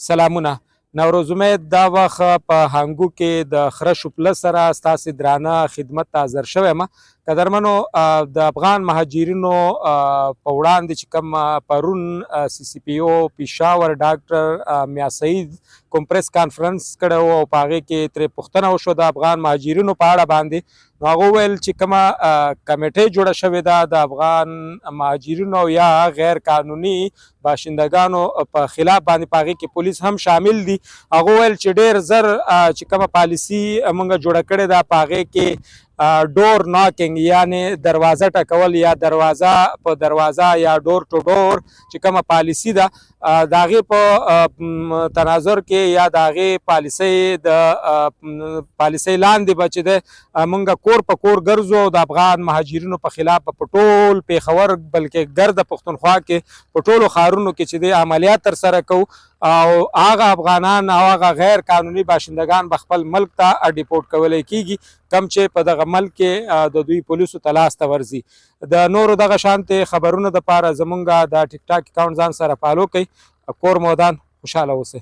سلامونه. نوروز امید دا وخت په هانګو کې د خره شپله سره ستاسې درانه خدمت ته حاضر شوی یم. قدرمنو، د افغان مهاجرینو په وړاندې چې کوم پرون سی سی پی او پېښور ډاکټر میا سعید کنفرنس کانفرنس کړی و او په هغې کې ترې پوښتنه وشوه د افغان مهاجرینو په اړه باندې. نو هغه وویل چې کومه کمیټۍ جوړه شوې ده د افغان مهاجرینو یا غیر قانوني باشندګانو په خلاف باندې، په هغې کې پولیس هم شامل دي. هغه وویل چې ډېر زر چې کومه پالیسي موږ جوړه کړې ده په هغې کې ډور ناکینګ یعنی دروازه ټکول یا دروازه په دروازه یا ډور ټو ډور چې کومه پالیسي ده د هغې په تناظر کې یا د هغې پالیسۍ لاندې به چې دی موږ کور په کور ګرځو او د افغان مهاجرینو په خلاف په ټول پېښور بلکې ګرده پښتونخوا کې په ټولو ښارونو کې چې دی عملیات ترسره کوو او هغه افغانان او هغه غیر قانوني باشندگان به خپل ملک ته ډیپورټ کولی کیږي کم چې په دغه ملک کې د دوی پولیسو ته لاسته ورځي. د نورو دغه شانتې خبرونو دپاره زمونږ د ټیک ټاک اکاونټ ځان سره فالو کوئ. کور مودان، خوشحاله اوسئ.